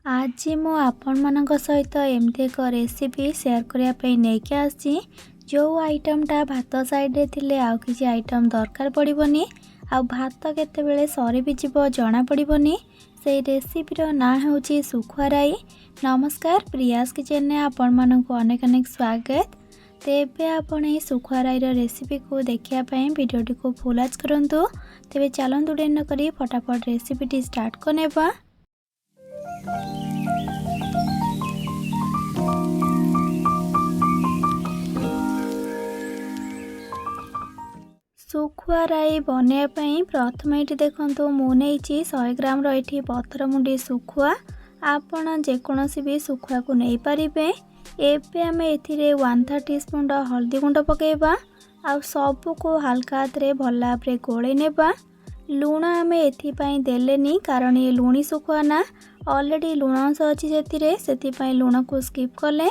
आज मु आपण मानक सहित एमती एक रेसिपी शेयर करने नहीं आसी। जो आइटमटा भात साइड थिले आउ किसी आइटम दरकार पड़ोनी आ भात केतेबेले सरी भी जीव जना पड़ोनी। से रेसिपीर ना हूँ सुखुआ राई। नमस्कार, प्रियास किचन ने आपण मानक अनेक अनेक स्वागत। तेबे आपण ये सुखुआ राईर रेसिपी को देखापी वीडियोटी को फुल आज करंतु। तेबे चलंतु देर न करी फटाफट रेसिपीटी स्टार्ट करनेबा। सुखुआ राई बनवाई प्रथम ये देखु मुझे 100 ग्राम रही पथर मुंडी सुखुआ। आपण जेकोसी भी सुखुआ को नहीं पारे। एबे आम ए 1/3 टीस्पून हल्दी गुंड पकेबा आ सबू को हल्का हाथ रे भल भाव गोले नेबा। लुण आम एथिपाई देलेनी कारण ये लुणी सुखुआ ना ऑलरेडी लुण अंश अच्छी से लुण को स्किप कले।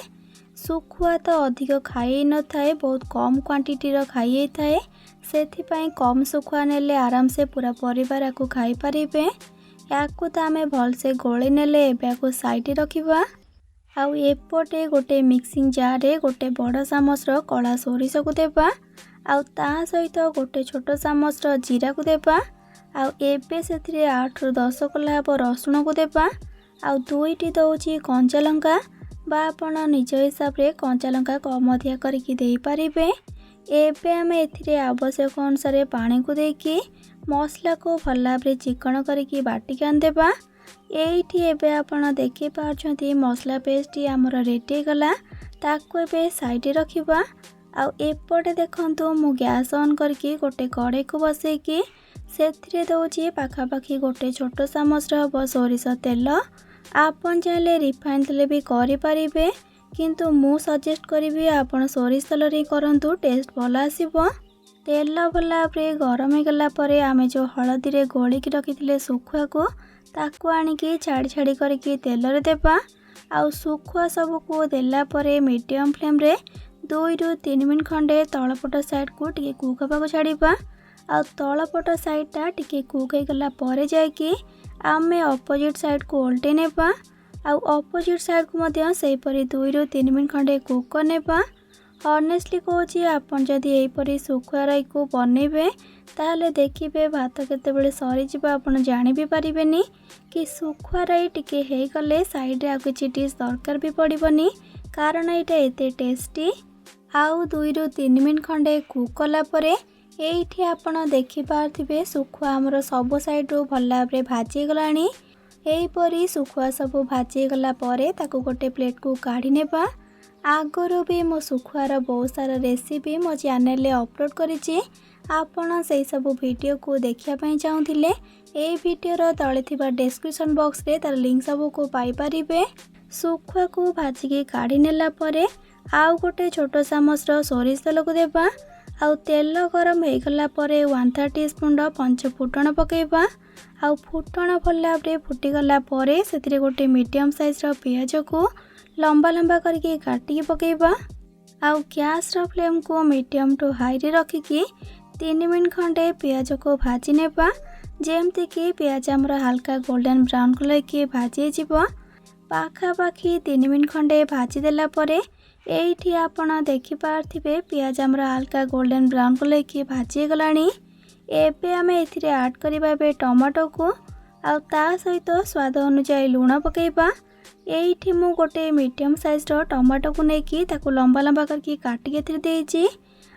सुखुआ तो अधिक खाई न थाए, बहुत कम क्वांटिटी रो खाई थाए। सेथिपाई कम सुखुआ नेले आराम से पूरा परिवार को खाई पारिबे। याकू तो आम भलसे गोली नेले एबे साइड रखिबा। आउ एपटे गोटे मिक्सिंग जार रे गोटे बड़ चामच कला सोरिष को देबा। आउ ता सहित गोटे छोट चामच जीरा को देबा। आउ एबे सेथिरे 8 ରୁ 10 कलाप रसुण को देबा। आउ 2टी दउची कंचा लंका बा आपण निज हिसाब रे कंचा लंका कम अधिया करके दे पारिबे। एबे आम एथिरे आवश्यक अनुसार पानी को देकी मसला को भल भाव चिकन करके बाटिक आनदेबा। एठी एबे आपण देखि पाछंती मसला पेस्ट आमर रेडी गला। ताको एबे साइड रखिबा। आउ एपटे देखंतु मु गैस ऑन करके गोटे कड़े को बसैकी सेथिरे दउची पाखापाखी गोटे छोट चामच हब सोरिष तेल। आपन चाहे रिफाइन तेल भी करि पारिबे, किंतु मु सजेस्ट करी आपण सोरिष तेल रे करंतु, टेस्ट भल आसीबो। तेल भल भाव गरम हो गला परे आमे जो हळदी रे गोलिक रखिथिले सुखुआ को ताकू आनिकी छाड़ी छाड़ी करके तेल रे देबा। आउ सुखुआ सब को देला परे मीडियम फ्लेम रे 2 ରୁ 3 मिनट खंडे तलपट साइड को टिके कुक होगा छाड़ीबा। आ तलपट साइडटा टिके कुक हो गला परे जायकी आमे अपोजिट साइड को उल्टे नेबा। आउ अपोजिट साइड को मध्य सेही परी 2 ରୁ 3 मिनट खंडे कुक करनेबा। ऑनेस्टली कहूँ आपन जदि एहीपरी सुखुआ राई को बनइबे ताहले देखिबे भात केतेबेले सरी जिबा आपन जानि भी पारिबेनी कि सुखुआ राई टिके हे गले साइड रे आ किछि डिश दरकार भी पड़िबनी, कारण एटा एते टेस्टी। आउ 2 ରୁ 3 मिनट खंडे कुक कला परे एठी आपण देखि पारथिबे सुखुआ हमर सब साइड रो भल भाव भाजी गलानी। एहीपरी सुखुआ सब भाजी गला परे ताको गोटे प्लेट को काढ़ी नेबा। आगरो भी मो सुखुआर बहुत सारा रेसिपी मो चैनल रे अपलोड करिछि। आपण से सब वीडियो को देखिया पई चाहुथिले ए वीडियोर तळे थिबा डिस्क्रिप्शन बॉक्स रे तार लिंक सब को पाई परिबे। सुखुआ को भाजी के काढ़ी नेला परे आउ गोटे छोट चामच सोरिष तेल को देबा। आउ तेल गरम हो गला परे 1/3 टीस्पून पंच फुटण पकेबा। आउ फुटण भल भाव फुटी गला परे सेतिरे गोटे मीडियम साइज पियाज को लंबा लंबा करके काटिकी पकेबा। आउ गैस फ्लेम को मीडियम टू हाई रे रखिकी 3 मिनट खंडे पियाज को भाजी नेबा। जेमती कि पियाज हमर हल्का गोल्डन ब्राउन कलर के भाजी जीवो। पाखापाखी 3 मिनट खंडे भाजी देला परे एठी आपण देखि पारथिबे पियाज हमर हल्का गोल्डन ब्राउन कलर के भाजी गलानी। एबे आमे एथिरे ऐड करिबा बे टमाटो को आ ता सहित स्वाद अनुसार लूण पकेबा। एठी मु गोटे मीडियम साइज टमाटो को नेकी ताको लंबा लंबा करके काटिके एथिरे देइछि।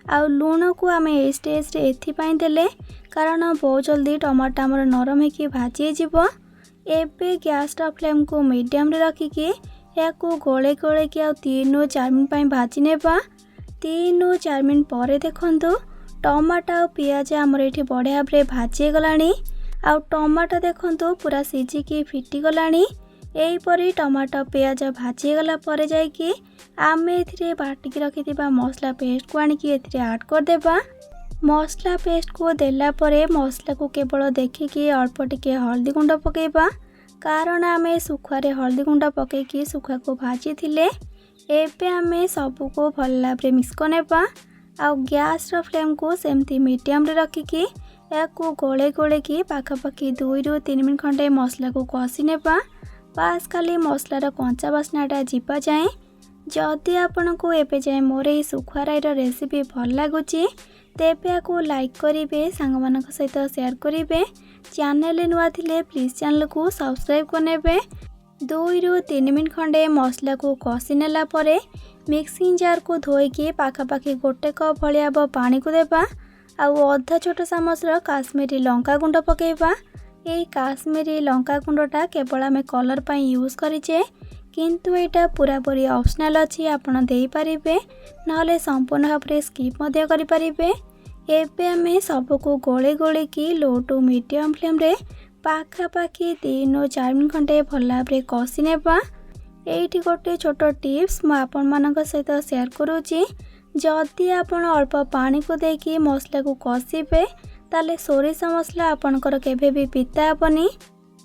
आ लूण को आमे ए स्टेज रे एथिपाई देले कारण बहुत जल्दी टमाटो हमर नरम हेकी भाजी जीवो। एबे गैस फ्लेम को मीडियम रे रखिकी याकू गोले गोले कि 3 ରୁ 4 मिनट पाई भाजी नेबा। 3 ରୁ 4 मिनट परे देखंतु टमाटो और पियाज हमर एठी बढ़िया भाव भाजी गलानी। आ टमाटो देखंतु पूरा सिझिकी फिटी गलानी। एहीपरी टमाटो पियाज भाजी गला परे जाइकी आमे एथिरे बाटिकी रखिथिबा मसला पेस्ट को आनिकी एथिरे ऐड कर देबा। मसला पेस्ट को देला परे मसला को केवल देखिकी अल्प टिके हल्दी गुंड पकेबा, कारण आमे सुखुआरे हल्दी गुंड पकेकी सुखुआ को भाजी थिले। एबे आमे सबू को भल भाव मिक्स करनेबा। आउ गैस फ्लेम को सेमती मीडियम रे रखिकी याकू गोले गोले की पाखापाखी 2 ରୁ 3 मिनट खंडे मसला को कषि नेबा। बास खाली मसलार कंचा बास्नाटा जीवा जाए। जदि आपनको एबे जाए मोर ये सुखुआ राईर रेसिपी भल लगुच तेबे आपको लाइक करेंगे, सांग सहित शेयर करेंगे। चैनल नुआ थिले प्लीज चैनल को सब्सक्राइब करने। 2 ରୁ 3 मिनट खंडे मसला को कषि नेला परे मिक्सिंग जार को धोईकी पाखापाखि 1 कप भलिया पानी को देबा। आउ अधा छोट चामचर काश्मीरी लंका गुंड पकेबा। ये काश्मीरी लंका गुंडटा केवल आम कलर पाई यूज करिचे, किंतु एटा पूरा पूरी ऑप्शनल अच्छी, आपण दे पारिबे नहले संपूर्ण भाव में स्किप मध्य करि पारिबे। एबे आमे सबको गोले गोले की लो टू मीडियम फ्लेम रे पाखापाखि 3 ରୁ 4 मिनट खंडे भल भाव में कषि नेबा। एइठी गोटे छोट टिप्स मु आपण मानक सहित शेयर करूची। जदि आपण अल्प पानी को देकी मसला को कषिबे ताले सोरिष मसला आपणकर केबे भी पिता हेबनी।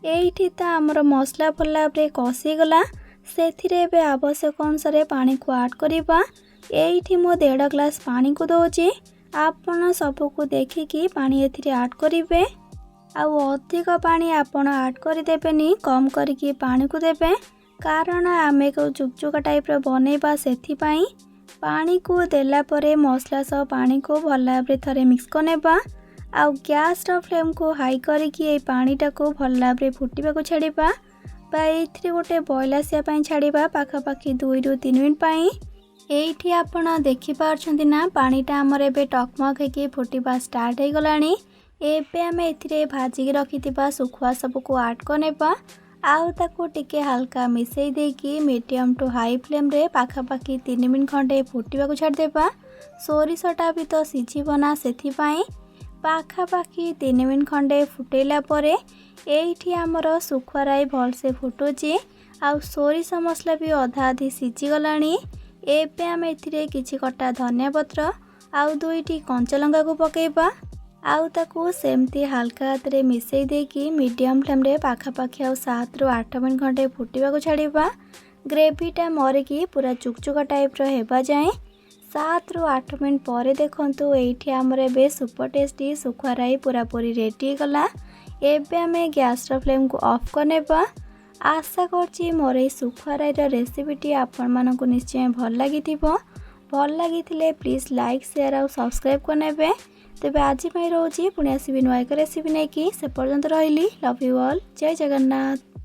एइठी ता हमर मसला भल भाव में कषि गला, सेथिरे एबे आवश्यक अनुसार पानी को ऐड करिबा। एइठी मु 1.5 ग्लास पानी को दोची, आपण सबको देखिकी पानी एथिरे ऐड करिवे। आउ अधिक पानी आपण ऐड कर देबेनी, कम करके पानी को देबे, कारण आमे को जुकजुका टाइप रो बनेबा। सेथिपाई पानी को देला परे मसला सह पानी को भल भाव में थरे मिक्स करनेबा। आउ गैस रो फ्लेम को हाई करके ए पानीटा को भल भाव में फुटिबा को छाड़िबा बा एथिरे गोटे बॉयल आसिया पई छाड़िबा पाखापाखि 2 ରୁ 3 मिनट पई। एइठी आपण देखि पारछंती ना पानीटा हमर एबे टकमक हेकी फुटिबा स्टार्ट हे गलानी। एबे आमे एथिरे भाजी रखिथिबा सुखुआ सबको ऐड करनेबा। आउ ताको टिके हल्का मिसई देकी मीडियम टू हाई फ्लेम रे पाखापाखि 3 मिनट खंडे फुटिबा को छाड़ देबा। सोरिषटा भी तो सिझिबना, सेथिपाई पाखापाखि 3 मिनट खंडे फुटेला परे एइठी हमर सुखुआ राई भल से फुटुची। आउ सोरिष मसला भी अधा अधी सिझी गलानी। एबे आमे एथिरे किछि कटा धनिया पत्र आउ 2टी कंचा लंका को पकेबा। आउ ताकू सेमती हल्का हाथ रे मिसई देकी मीडियम फ्लेम रे पाखापाखि 7 ରୁ 8 मिनट खंडे फुटिबा को छाड़िबा। ग्रेवीटा मरिकी पूरा चुकचुका टाइप रो हेबा जाए। 7 ରୁ 8 मिनट पर देखंतु एइठी हमर एबे सुपर टेस्टी सुखुआ राई पूरा पूरी रेडी गला। एबे आमे गैस रो फ्लेम को ऑफ करनेबा। आशा करछि मोर ए सुखुआ राईर रेसिपीटी आपण मानकु निश्चय भल लागिथिबो। भल लागिथिले प्लीज लाइक शेयर और सब्सक्राइब करनेबे। तेबे आज रोची पुणी आसबि नुआ एक रेसिपी नहीं कि से पर्यंत रही। Love you all. जय जगन्नाथ।